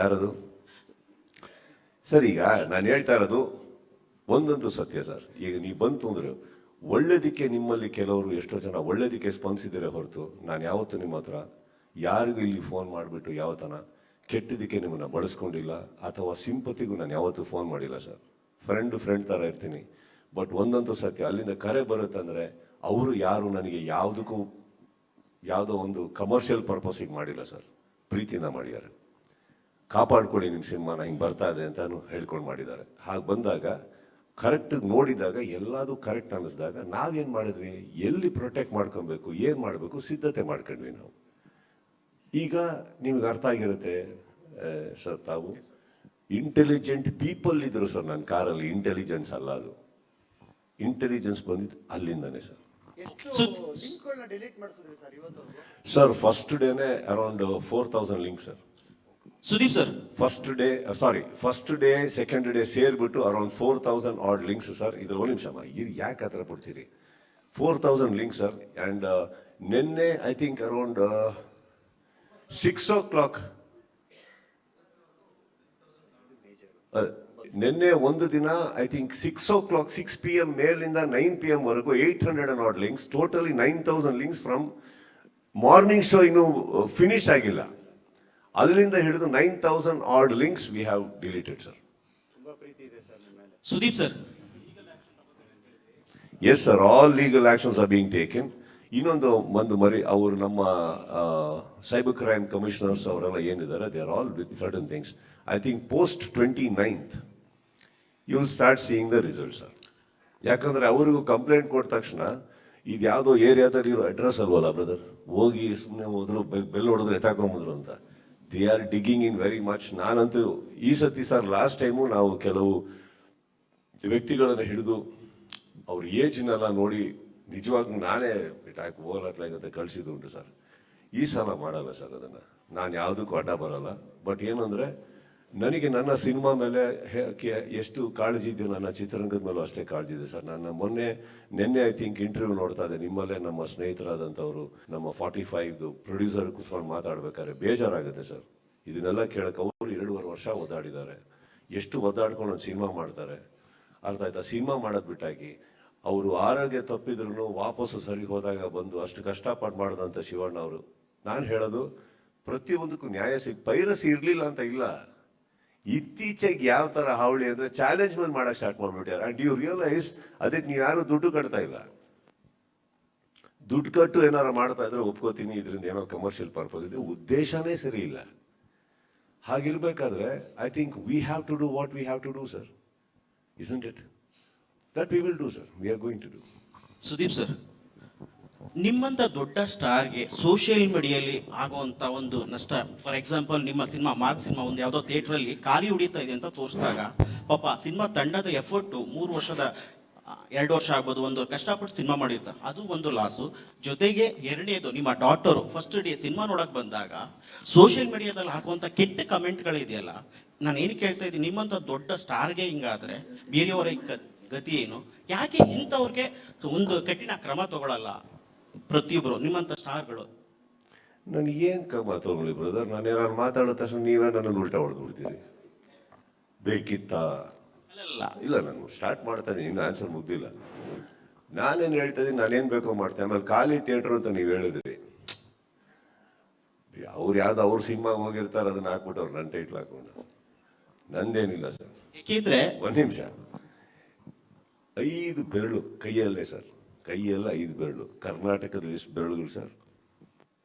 ಯಾರದು ಸರ್? ಈಗ ನಾನು ಹೇಳ್ತಾ ಇರೋದು ಒಂದಂತೂ ಸತ್ಯ ಸರ್. ಈಗ ನೀವು ಬಂತು ಅಂದ್ರೆ ಒಳ್ಳೇದಕ್ಕೆ ನಿಮ್ಮಲ್ಲಿ ಕೆಲವರು ಎಷ್ಟೋ ಜನ ಒಳ್ಳೇದಕ್ಕೆ ಸ್ಪಂದಿಸಿದರೆ ಹೊರತು ನಾನು ಯಾವತ್ತೂ ನಿಮ್ಮ ಹತ್ರ ಯಾರಿಗೂ ಇಲ್ಲಿ ಫೋನ್ ಮಾಡಿಬಿಟ್ಟು ಯಾವತ್ತನ ಕೆಟ್ಟದಕ್ಕೆ ನಿಮ್ಮನ್ನು ಬಳಸ್ಕೊಂಡಿಲ್ಲ, ಅಥವಾ ಸಿಂಪತಿಗೂ ನಾನು ಯಾವತ್ತೂ ಫೋನ್ ಮಾಡಿಲ್ಲ ಸರ್. ಫ್ರೆಂಡ್ ಥರ ಇರ್ತೀನಿ. ಬಟ್ ಒಂದಂತೂ ಸತ್ಯ, ಅಲ್ಲಿಂದ ಕರೆ ಬರುತ್ತಂದರೆ ಅವರು ಯಾರು ನನಗೆ ಯಾವುದೋ ಒಂದು ಕಮರ್ಷಿಯಲ್ ಪರ್ಪಸಿಗೆ ಮಾಡಿಲ್ಲ ಸರ್, ಪ್ರೀತಿಯಿಂದ ಮಾಡಿದ್ದಾರೆ. ಕಾಪಾಡ್ಕೊಳ್ಳಿ ನಿಮ್ಮ ಸಿನಿಮಾನ, ಹಿಂಗೆ ಬರ್ತಾ ಇದೆ ಅಂತಾನು ಹೇಳ್ಕೊಂಡು ಮಾಡಿದ್ದಾರೆ. ಹಾಗೆ ಬಂದಾಗ ಕರೆಕ್ಟ್ ನೋಡಿದಾಗ ಎಲ್ಲದೂ ಕರೆಕ್ಟ್ ಅನ್ನಿಸಿದಾಗ ನಾವೇನು ಮಾಡಿದ್ವಿ, ಎಲ್ಲಿ ಪ್ರೊಟೆಕ್ಟ್ ಮಾಡ್ಕೊಬೇಕು, ಏನು ಮಾಡಬೇಕು ಸಿದ್ಧತೆ ಮಾಡ್ಕೊಂಡ್ವಿ ನಾವು. ಈಗ ನಿಮ್ಗೆ ಅರ್ಥ ಆಗಿರುತ್ತೆ ಸರ್, ತಾವು ಇಂಟೆಲಿಜೆಂಟ್ ಪೀಪಲ್ ಇದ್ರು ಸರ್ ನನ್ನ ಕಾರಲ್ಲಿ. ಇಂಟೆಲಿಜೆನ್ಸ್ ಅಲ್ಲ, ಅದು ಇಂಟೆಲಿಜೆನ್ಸ್ ಬಂದಿದ್ದು ಅಲ್ಲಿಂದನೇ ಸರ್. ಸರ್ ಫಸ್ಟ್ ಡೇನೆ around 4000 link sir. Sudeep sir, first day second day ಸೇರ್ಬಿಟ್ಟು ಅರೌಂಡ್ 4000 ಆಡ್ ಲಿಂಕ್ಸ್ ಸರ್. ಇದ್ರ ಒಂದು ನಿಮಿಷ ಯಾಕೆ ಆ ಥರ ಬಿಡ್ತೀರಿ? 4000 ಲಿಂಕ್ಸ್ ಸರ್. ಆ್ಯಂಡ್ ನಿನ್ನೆ ಐ ಥಿಂಕ್ ಅರೌಂಡ್ 6 o'clock, ನಿನ್ನೆ ಒಂದು ದಿನ ಐ ಥಿಂಕ್ 6 o'clock 6 PM ಮೇಲಿಂದ 9 PM ವರೆಗೂ 800 ad links, totally 9000 links from morning show. ಇನ್ನೂ ಫಿನಿಶ್ ಆಗಿಲ್ಲ, ಅಲ್ಲಿಂದ ಹಿಡಿದು 9000 ad links we have deleted sir. Sudeep sir, yes sir, all legal actions are being taken. ಇನ್ನೊಂದು ಮರಿ ಅವರು ನಮ್ಮ ಸೈಬರ್ ಕ್ರೈಮ್ ಕಮಿಷನರ್ಸ್ ಅವರೆಲ್ಲ ಏನಿದ್ದಾರೆ, they are all with certain things. I think post 29th you will start seeing the result sir. ಯಾಕಂದ್ರೆ ಅವರಿಗೂ complaint ಕೊಟ್ಟ ತಕ್ಷಣ ಇದು ಯಾವುದೋ ಏರಿಯಾದಲ್ಲಿ ಇರೋ ಅಡ್ರೆಸ್ ಅಲ್ವಲ್ಲ ಬ್ರದರ್, ಹೋಗಿ ಸುಮ್ಮನೆ ಹೋದ್ರು ಬೆಲ್ ಹೊಡೆದ್ರೆ ಎತ್ತಾಕೊಂಬಂದ್ರು ಅಂತ. They are digging in very much. ನಾನಂತೂ ಈ ಸತಿ ಸರ್, ಲಾಸ್ಟ್ ಟೈಮು ನಾವು ಕೆಲವು ವ್ಯಕ್ತಿಗಳನ್ನು ಹಿಡಿದು ಅವ್ರ ಏಜ್ನೆಲ್ಲ ನೋಡಿ ನಿಜವಾಗ್ಲೂ ನಾನೇ ಬಿಟ್ಟಾಕಿ ಹೋಗ್ಲತ್ಲಾಗಂತ ಕಳಿಸಿದ್ದು ಉಂಟು ಸರ್. ಈ ಸಲ ಮಾಡಲ್ಲ ಸರ್ ಅದನ್ನು, ನಾನು ಯಾವುದಕ್ಕೂ ಅಡ್ಡ ಬರಲ್ಲ. ಬಟ್ ಏನಂದರೆ ನನಗೆ ನನ್ನ ಸಿನಿಮಾ ಮೇಲೆ ಎಷ್ಟು ಕಾಳಜಿ ಇದೆಯೋ ನನ್ನ ಚಿತ್ರರಂಗದ ಮೇಲೂ ಅಷ್ಟೇ ಕಾಳಜಿ ಇದೆ ಸರ್. ನನ್ನ ನಿನ್ನೆ ಐ ಥಿಂಕ್ ಇಂಟರ್ವ್ಯೂ ನೋಡ್ತಾ ಇದ್ದೆ, ನಿಮ್ಮಲ್ಲೇ ನಮ್ಮ ಸ್ನೇಹಿತರಾದಂಥವ್ರು ನಮ್ಮ 45 ಪ್ರೊಡ್ಯೂಸರ್ ಕೂತ್ಕೊಂಡು ಮಾತಾಡ್ಬೇಕಾದ್ರೆ ಬೇಜಾರಾಗುತ್ತೆ ಸರ್. ಇದನ್ನೆಲ್ಲ ಕೇಳಕ್ಕೆ ಅವರು 2.5 ವರ್ಷ ಒದ್ದಾಡಿದ್ದಾರೆ. ಎಷ್ಟು ಒದ್ದಾಡ್ಕೊಂಡು ಒಂದು ಸಿನಿಮಾ ಮಾಡ್ತಾರೆ, ಅರ್ಥ ಆಯ್ತಾ? ಸಿನಿಮಾ ಮಾಡೋದು ಬಿಟ್ಟಾಗಿ ಅವರು ಆರೋಗ್ಯ ತಪ್ಪಿದ್ರು ವಾಪಸ್ಸು ಸರಿ ಹೋದಾಗ ಬಂದು ಅಷ್ಟು ಕಷ್ಟಪಟ್ಟು ಮಾಡಿದಂಥ ಶಿವಣ್ಣ ಅವರು. ನಾನು ಹೇಳೋದು ಪ್ರತಿಯೊಂದಕ್ಕೂ ನ್ಯಾಯ ಪೈರಸಿ ಇರಲಿಲ್ಲ ಅಂತ ಇಲ್ಲ. ಇತ್ತೀಚೆಗೆ ಯಾವ ಥರ ಹಾವಳಿ ಅಂದರೆ ಚಾಲೆಂಜ್ ಮೇಲೆ ಮಾಡೋಕ್ಕೆ ಸ್ಟಾರ್ಟ್ ಮಾಡಿಬಿಟ್ಟಾರೆ. ಆ್ಯಂಡ್ ಯು ರಿಯಲೈಸ್ ಅದಕ್ಕೆ ನೀವು ಯಾರು ದುಡ್ಡು ಕಟ್ತಾ ಇಲ್ಲ. ದುಡ್ಡು ಕಟ್ಟು ಏನಾರು ಮಾಡ್ತಾ ಇದ್ರೆ ಒಪ್ಕೋತೀನಿ, ಇದರಿಂದ ಏನೋ ಕಮರ್ಷಿಯಲ್ ಪರ್ಪಸ್ ಇದೆ, ಉದ್ದೇಶನೇ ಸರಿ ಇಲ್ಲ. ಹಾಗಿರ್ಬೇಕಾದ್ರೆ I think we have to do what we have to do sir, isn't it? That we will do sir, we are going to do. Sudeep sir, ನಿಮ್ಮಂತ ದೊಡ್ಡ ಸ್ಟಾರ್ಗೆ ಸೋಷಿಯಲ್ ಮೀಡಿಯಲ್ಲಿ ಆಗುವಂತ ಒಂದು ನಷ್ಟ, ಫಾರ್ ಎಕ್ಸಾಂಪಲ್ ನಿಮ್ಮ ಸಿನಿಮಾ ಮಾರ್ಕ್ ಸಿನಿಮಾ ಒಂದು ಯಾವುದೋ ಥಿಯೇಟ್ರಲ್ಲಿ ಖಾಲಿ ಉಳಿತಾ ಇದೆ ಅಂತ ತೋರಿಸಿದಾಗ ಪಾಪ ಸಿನಿಮಾ ತಂಡದ ಎಫರ್ಟು 3 ವರ್ಷದ 2 ವರ್ಷ ಆಗ್ಬೋದು, ಒಂದು ಕಷ್ಟಪಟ್ಟು ಸಿನಿಮಾ ಮಾಡಿರ್ತಾರೆ, ಅದು ಒಂದು ಲಾಸು. ಜೊತೆಗೆ ಎರಡನೇದು, ನಿಮ್ಮ ಡಾಟರು ಫಸ್ಟ್ ಡೇ ಸಿನಿಮಾ ನೋಡಕ್ ಬಂದಾಗ ಸೋಷಿಯಲ್ ಮೀಡಿಯಾದಲ್ಲಿ ಹಾಕುವಂತ ಕೆಟ್ಟ ಕಮೆಂಟ್ಗಳಿದೆಯಲ್ಲ, ನಾನು ಏನು ಕೇಳ್ತಾ ಇದ್ದೀನಿ, ನಿಮ್ಮಂತ ದೊಡ್ಡ ಸ್ಟಾರ್ಗೆ ಹಿಂಗಾದ್ರೆ ಬೇರೆಯವರ ಗತಿ ಏನು? ಯಾಕೆ ಇಂಥವ್ರಿಗೆ ಒಂದು ಕಠಿಣ ಕ್ರಮ ತಗೊಳ್ಳಲ್ಲ ಪ್ರತಿಯೊಬ್ಬರು ನಿಮ್ಮಂತ ಸ್ಟಾರ್ಗಳು? ನನಗೇನು ಕ್ರಮ ತಗೊಳ್ಳಿ ಬ್ರದರ್? ನಾನು ಏನಾದ್ರು ಮಾತಾಡೋ ತಕ್ಷಣ ನೀವೇ ನನ್ನನ್ನು ಉಲ್ಟಾ ಹೊಡೆದು ಬಿಡ್ತೀರಿ. ಬೇಕಿತ್ತಾ? ಇಲ್ಲ, ನಾನು ಸ್ಟಾರ್ಟ್ ಮಾಡ್ತಾ ಇದ್ದೀನಿ, ಇನ್ನೂ ಆನ್ಸರ್ ಮುಗ್ದಿಲ್ಲ. ನಾನೇನು ಹೇಳ್ತಾ ಇದ್ದೀನಿ, ನಾನೇನು ಬೇಕೋ ಮಾಡ್ತೇನೆ. ಆಮೇಲೆ ಖಾಲಿ ಥಿಯೇಟ್ರು ಅಂತ ನೀವು ಹೇಳಿದ್ರಿ, ಅವ್ರು ಯಾವ್ದು ಅವ್ರ ಸಿನಿಮಾಗೆ ಹೋಗಿರ್ತಾರೆ ಅದನ್ನ ಹಾಕ್ಬಿಟ್ಟವ್ರು ನನ್ನ ಟೈಟ್ಲ್ ಹಾಕೊಂಡು. ನಂದೇನಿಲ್ಲ ಸರ್. ಏಕೆಂದ್ರೆ ಒಂದು ನಿಮಿಷ, 5 ಬೆರಳು ಕೈಯಲ್ಲೇ ಸರ್, ಕೈಯೆಲ್ಲ 5 ಬೆರಳು. ಕರ್ನಾಟಕದಲ್ಲಿ ಎಷ್ಟು ಬೆರಳುಗಳು ಸರ್?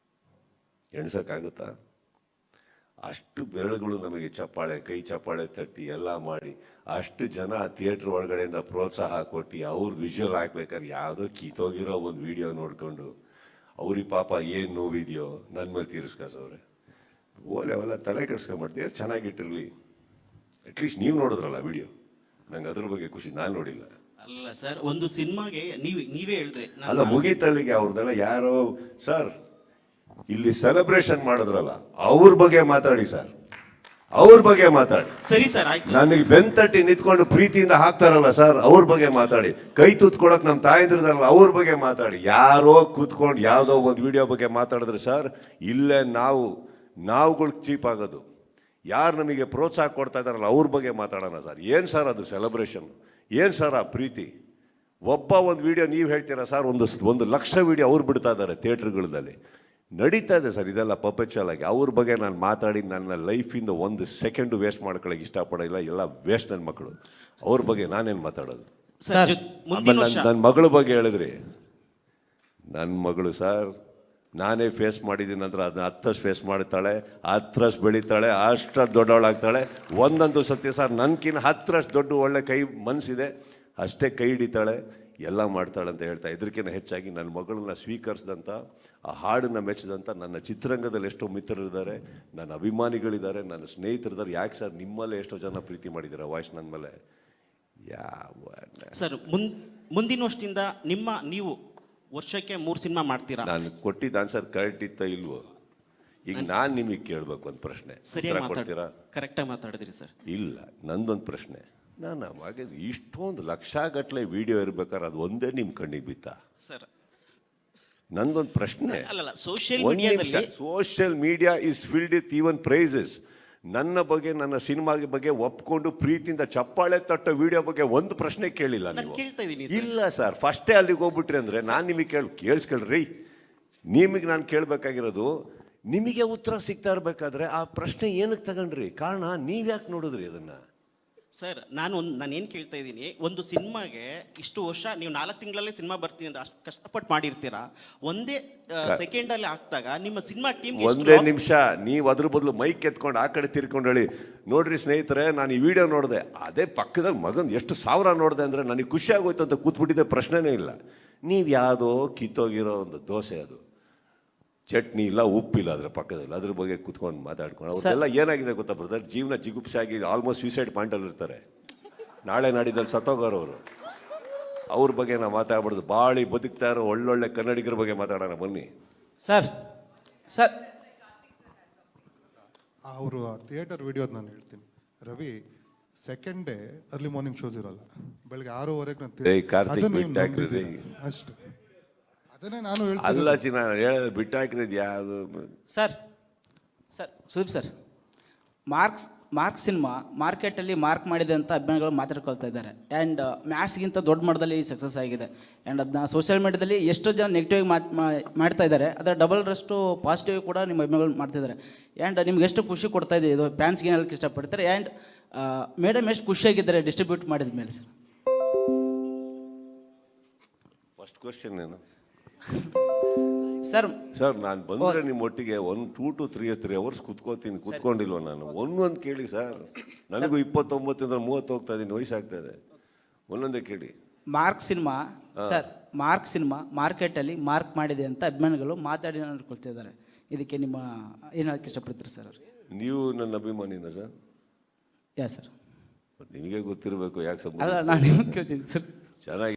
ಎಣ್ಸಕ್ಕಾಗುತ್ತಾ? ಅಷ್ಟು ಬೆರಳುಗಳು ನಮಗೆ ಕೈ ಚಪ್ಪಾಳೆ ತಟ್ಟಿ ಎಲ್ಲ ಮಾಡಿ, ಅಷ್ಟು ಜನ ಥಿಯೇಟ್ರ್ ಒಳಗಡೆಯಿಂದ ಪ್ರೋತ್ಸಾಹ ಕೊಟ್ಟು ಅವ್ರು ವಿಜುವಲ್ ಹಾಕ್ಬೇಕಾದ್ರೆ ಯಾವುದೋ ಕಿತ್ತೋಗಿರೋ ಒಂದು ವಿಡಿಯೋ ನೋಡ್ಕೊಂಡು ಅವ್ರಿಗೆ ಪಾಪ ಏನು ನೋವಿದೆಯೋ ನನ್ನ ಮೇಲೆ ತೀರಿಸ್ಕಸವ್ರೆ. ಓಲೆ ಅವೆಲ್ಲ ತಲೆ ಕೆಡ್ಸ್ಕೊಂಡ್ಬಿಡ್ತೀವಿ. ಚೆನ್ನಾಗಿಟ್ಟಿರಲಿ, ಅಟ್ಲೀಸ್ಟ್ ನೀವು ನೋಡಿದ್ರಲ್ಲ ವಿಡಿಯೋ, ನಂಗೆ ಅದ್ರ ಬಗ್ಗೆ ಖುಷಿ. ನಾನು ನೋಡಿಲ್ಲ. ಅಲ್ಲ ಸರ್, ಒಂದು ಸಿನಿಮಾಗೆ ನೀವೇ ಹೇಳಿದ್ರೆ ಅಲ್ಲ, ಮುಗೀತಲ್ಲಿಗೆ ಅವ್ರದ್ದೆಲ್ಲ ಯಾರೋ ಸರ್ ಇಲ್ಲಿ ಸೆಲೆಬ್ರೇಷನ್ ಮಾಡಿದ್ರಲ್ಲ, ಅವ್ರ ಬಗ್ಗೆ ಮಾತಾಡಿ ಸರ್, ಅವ್ರ ಬಗ್ಗೆ ಮಾತಾಡಿ. ಸರಿ ಸರ್, ಆಯ್ತು. ನನಗೆ ಬೆಂತಟ್ಟಿ ನಿಂತ್ಕೊಂಡು ಪ್ರೀತಿಯಿಂದ ಹಾಕ್ತಾರಲ್ಲ ಸರ್, ಅವ್ರ ಬಗ್ಗೆ ಮಾತಾಡಿ. ಕೈ ತುತ್ಕೊಳಕ್ ನಮ್ಮ ತಾಯಂದ್ರದಲ್ಲ, ಅವ್ರ ಬಗ್ಗೆ ಮಾತಾಡಿ. ಯಾರೋ ಕೂತ್ಕೊಂಡು ಯಾವುದೋ ಒಂದು ವಿಡಿಯೋ ಬಗ್ಗೆ ಮಾತಾಡಿದ್ರೆ ಸರ್, ಇಲ್ಲೇ ನಾವುಗಳು ಚೀಪ್ ಆಗೋದು. ಯಾರು ನಮಗೆ ಪ್ರೋತ್ಸಾಹ ಕೊಡ್ತಾ ಇದ್ದಾರಲ್ಲ ಅವ್ರ ಬಗ್ಗೆ ಮಾತಾಡೋಣ ಸರ್. ಏನು ಸರ್ ಅದು ಸೆಲೆಬ್ರೇಷನ್, ಏನು ಸರ್ ಆ ಪ್ರೀತಿ? ಒಬ್ಬ ಒಂದು ವಿಡಿಯೋ ನೀವು ಹೇಳ್ತೀರಾ ಸರ್, ಒಂದು ಲಕ್ಷ ವಿಡಿಯೋ ಅವ್ರು ಬಿಡ್ತಾ ಇದ್ದಾರೆ ಥಿಯೇಟ್ರ್ಗಳಲ್ಲಿ. ನಡೀತಾ ಇದೆ ಸರ್ ಇದೆಲ್ಲ ಪರ್ಪೆಚುವಲ್ ಆಗಿ. ಅವ್ರ ಬಗ್ಗೆ ನಾನು ಮಾತಾಡಿ ನನ್ನ ಲೈಫಿಂದ ಒಂದು ಸೆಕೆಂಡು ವೇಸ್ಟ್ ಮಾಡ್ಕೊಳ್ಳೋಕೆ ಇಷ್ಟಪಡೋಲ್ಲ. ಎಲ್ಲ ವೇಸ್ಟ್ ನನ್ನ ಮಕ್ಕಳು. ಅವ್ರ ಬಗ್ಗೆ ನಾನೇನು ಮಾತಾಡೋದು? ಸರ್ ಮುಂದಿನ ವರ್ಷ ನನ್ನ ಮಗಳ ಬಗ್ಗೆ ಹೇಳಿದ್ರಿ. ನನ್ನ ಮಗಳು ಸರ್ ನಾನೇ ಫೇಸ್ ಮಾಡಿದ್ದೀನಿ, ನಂತರ ಅದನ್ನ 10 ಫೇಸ್ ಮಾಡ್ತಾಳೆ, 10 ಬೆಳೀತಾಳೆ, ಅಷ್ಟು ದೊಡ್ಡವಳಾಗ್ತಾಳೆ. ಒಂದಂತೂ ಸತ್ಯ ಸರ್, ನನ್ಕಿನ್ನ 10 ದೊಡ್ಡ ಒಳ್ಳೆ ಕೈ ಮನಸ್ಸಿದೆ, ಅಷ್ಟೇ ಕೈ ಹಿಡಿತಾಳೆ, ಎಲ್ಲ ಮಾಡ್ತಾಳೆ ಅಂತ ಹೇಳ್ತಾ. ಇದಕ್ಕಿಂತ ಹೆಚ್ಚಾಗಿ ನನ್ನ ಮಗಳನ್ನ ಸ್ವೀಕರಿಸಿದಂಥ, ಆ ಹಾಡನ್ನು ಮೆಚ್ಚಿದಂಥ ನನ್ನ ಚಿತ್ರರಂಗದಲ್ಲಿ ಎಷ್ಟೋ ಮಿತ್ರರಿದ್ದಾರೆ, ನನ್ನ ಅಭಿಮಾನಿಗಳಿದ್ದಾರೆ, ನನ್ನ ಸ್ನೇಹಿತರಿದ್ದಾರೆ. ಯಾಕೆ ಸರ್ ನಿಮ್ಮಲ್ಲೇ ಎಷ್ಟೋ ಜನ ಪ್ರೀತಿ ಮಾಡಿದ್ದೀರಾ ವಾಯ್ಸ್ ನನ್ನ ಮೇಲೆ? ಸರ್ ಮುಂದಿನ ವರ್ಷದಿಂದ ನೀವು ವರ್ಷಕ್ಕೆ 3 ಸಿನಿಮಾ ಮಾಡ್ತೀರಾ? ನಾನು ಕೊಟ್ಟಿದ್ದ ಆನ್ಸರ್ ಕರೆಕ್ಟ್ ಇತ್ತ ಇಲ್ವೋ? ಈಗ ನಾನು ನಿಮಗೆ ಕೇಳಬೇಕು ಒಂದು ಪ್ರಶ್ನೆ, ಉತ್ತರ ಕೊಡ್ತೀರಾ? ಕರೆಕ್ಟಾಗಿ ಮಾತಾಡಿದ್ರಿ ಸರ್. ಇಲ್ಲ, ನಂದೊಂದು ಪ್ರಶ್ನೆ. ನಾನು ಅವಾಗ ಇಷ್ಟೊಂದು ಲಕ್ಷಗಟ್ಟಲೆ ವಿಡಿಯೋ ಇರ್ಬೇಕಾದ್ರೆ ಅದು ಒಂದೇ ನಿಮ್ಮ ಕಣ್ಣಿಗೆ ಬಿತ್ತ ಸರ್? ನಂದೊಂದು ಪ್ರಶ್ನೆ. ಅಲ್ಲಲ್ಲ, social media is filled with even prizes. ನನ್ನ ಬಗ್ಗೆ, ನನ್ನ ಸಿನಿಮಾಗೆ ಬಗ್ಗೆ ಒಪ್ಕೊಂಡು ಪ್ರೀತಿಯಿಂದ ಚಪ್ಪಾಳೆ ತಟ್ಟೋ ವಿಡಿಯೋ ಬಗ್ಗೆ ಒಂದು ಪ್ರಶ್ನೆ ಕೇಳಿಲ್ಲ ನೀವು. ಕೇಳ್ತಾ ಇದ್ದೀನಿ. ಇಲ್ಲ ಸರ್, ಫಸ್ಟೇ ಅಲ್ಲಿಗೆ ಹೋಗ್ಬಿಟ್ರಿ ಅಂದರೆ ನಾನು ನಿಮಗೆ ಕೇಳಿಸ್ಕೊಳ್ರಿ. ನಿಮಗೆ ನಾನು ಕೇಳಬೇಕಾಗಿರೋದು, ನಿಮಗೆ ಉತ್ತರ ಸಿಗ್ತಾ ಇರಬೇಕಾದ್ರೆ ಆ ಪ್ರಶ್ನೆ ಏನಕ್ಕೆ ತಗೊಂಡ್ರಿ? ಕಾರಣ ನೀವ್ಯಾಕೆ ನೋಡಿದ್ರಿ ಅದನ್ನು? ಸರ್ ನಾನೇನು ಕೇಳ್ತಾ ಇದ್ದೀನಿ, ಒಂದು ಸಿನಿಮಾಗೆ ಇಷ್ಟು ವರ್ಷ ನೀವು 4 ತಿಂಗಳಲ್ಲೇ ಸಿನಿಮಾ ಬರ್ತೀನಿ ಅಂತ ಅಷ್ಟು ಕಷ್ಟಪಟ್ಟು ಮಾಡಿರ್ತೀರಾ, ಒಂದೇ ಸೆಕೆಂಡಲ್ಲಿ ಆಗ್ತಾಗ ನಿಮ್ಮ ಸಿನಿಮಾ ಟೀಮ್ ಒಂದೇ ನಿಮಿಷ ನೀವು ಅದ್ರ ಬದಲು ಮೈಕ್ ಎತ್ಕೊಂಡು ಆ ಕಡೆ ತಿರ್ಕೊಂಡು ಹೇಳಿ, ನೋಡ್ರಿ ಸ್ನೇಹಿತರೆ ನಾನು ಈ ವಿಡಿಯೋ ನೋಡಿದೆ, ಅದೇ ಪಕ್ಕದಲ್ಲಿ ಮಗನ್ ಎಷ್ಟು 1000 ನೋಡಿದೆ ಅಂದರೆ ನನಗೆ ಖುಷಿ ಆಗೋಯ್ತು ಅಂತ ಕೂತ್ಬಿಟ್ಟಿದ್ದೆ, ಪ್ರಶ್ನೆನೇ ಇಲ್ಲ. ನೀವು ಯಾವುದೋ ಕಿತ್ತೋಗಿರೋ ಒಂದು ದೋಸೆ, ಅದು ಚಟ್ನಿ ಇಲ್ಲ, ಉಪ್ಪಿಲ್ಲ ಅದ್ರ ಪಕ್ಕದಲ್ಲಿ, ಅದ್ರ ಬಗ್ಗೆ ಕುತ್ಕೊಂಡು ಮಾತಾಡ್ಕೊಂಡು ಅವರೆಲ್ಲ ಏನಾಗಿದೆ ಗೊತ್ತಾ ಬ್ರದರ್? ಜೀವನ ಜಿಗುಪ್ಸಾಗಿ ಆಲ್ಮೋಸ್ಟ್ ಸೂಸೈಡ್ ಪಾಯಿಂಟಲ್ಲಿ ಇರ್ತಾರೆ. ನಾಳೆ ನಾಡಿದಲ್ಲಿ ಸತ್ತೋಗೋರವರು. ಅವ್ರ ಬಗ್ಗೆ ನಾವು ಮಾತಾಡ್ಬಾರ್ದು. ಬಾಳಿ ಬದುಕ್ತಾ ಇರೋ ಒಳ್ಳೊಳ್ಳೆ ಕನ್ನಡಿಗರ ಬಗ್ಗೆ ಮಾತಾಡೋಣ ಬನ್ನಿ. ಸರ್ ಅವರು ಥಿಯೇಟರ್ ವಿಡಿಯೋದು ನಾನು ಹೇಳ್ತೀನಿ. Ravi, second day early morning shows ಇರೋಲ್ಲ, ಬೆಳಗ್ಗೆ 6:30 ಅಷ್ಟೇ. ಅದನ್ನೇ ನಾನು ಅಲ್ಲ ಚಿನ್ನ ಹೇಳೋದು ಬಿಟ್ಟು ಹಾಕಿರೋದು ಯಾವುದು? Sir Sudeep sir, mark cinema ಮಾರ್ಕೆಟಲ್ಲಿ ಮಾರ್ಕ್ ಮಾಡಿದೆ ಅಂತ ಅಭಿಮಾನಿಗಳು ಮಾತಾಡ್ಕೊಳ್ತಾ ಇದ್ದಾರೆ. ಆ್ಯಂಡ್ ಮ್ಯಾಕ್ಸ್ಗಿಂತ ದೊಡ್ಡ ಮಟ್ಟದಲ್ಲಿ ಸಕ್ಸಸ್ ಆಗಿದೆ. ಆ್ಯಂಡ್ ಅದನ್ನ ಸೋಷಿಯಲ್ ಮೀಡಿಯಾದಲ್ಲಿ ಎಷ್ಟೋ ಜನ ನೆಗೆಟಿವ್ ಮಾಡ್ತಾ ಇದ್ದಾರೆ, ಅದರ ಡಬಲ್ರಷ್ಟು ಪಾಸಿಟಿವ್ ಕೂಡ ನಿಮ್ಮ ಅಭಿಮಾನಿಗಳು ಮಾಡ್ತಿದ್ದಾರೆ. ಆ್ಯಂಡ್ ನಿಮ್ಗೆ ಎಷ್ಟು ಖುಷಿ ಕೊಡ್ತಾ ಇದೆ ಇದು? ಫ್ಯಾನ್ಸ್ಗೆ ಏನಕ್ಕೆ ಇಷ್ಟಪಡ್ತಾರೆ? ಆ್ಯಂಡ್ ಮೇಡಮ್ ಎಷ್ಟು ಖುಷಿಯಾಗಿದ್ದಾರೆ ಡಿಸ್ಟ್ರಿಬ್ಯೂಟ್ ಮಾಡಿದ ಮೇಲೆ? ಸರ್ ಫಸ್ಟ್ ಕ್ವಶನ್ ಏನು ಸರ್? ಸರ್ ನಾನು ಬಂದರೆ ನಿಮ್ಮ ಒಟ್ಟಿಗೆ 2 to 3 hours ಕುತ್ಕೊಂಡಿಲ್ವ ನಾನು? ಒಂದೊಂದು ಕೇಳಿ ಸರ್. ನನಗೂ 29 30 ಹೋಗ್ತಾ ಇದ್ದೀನಿ, ವಯಸ್ಸಾಗ್ತಾ ಇದೆ. ಒಂದೊಂದೇ ಕೇಳಿ. ಮಾರ್ಕ್ ಸಿನಿಮಾ ಮಾರ್ಕೆಟಲ್ಲಿ ಮಾರ್ಕ್ ಮಾಡಿದೆ ಅಂತ ಅಭಿಮಾನಿಗಳು ಮಾತಾಡಿ ಅನ್ಕೊಳ್ತಿದ್ದಾರೆ. ಇದಕ್ಕೆ ನಿಮ್ಮ ಏನು ಹೇಳಕ್ಕೆ ಇಷ್ಟಪಡ್ತೀರಿ ಸರ್? ಅವ್ರಿಗೆ ನೀವು ನನ್ನ ಅಭಿಮಾನಿನ ಸರ್? ಯಾ ಸರ್, ನಿಮಗೆ ಗೊತ್ತಿರಬೇಕು ಯಾಕೆ ಅಲ್ಲ ನಾನು ಕೇಳ್ತೀನಿ ಸರ್. ಚೆನ್ನಾಗಿ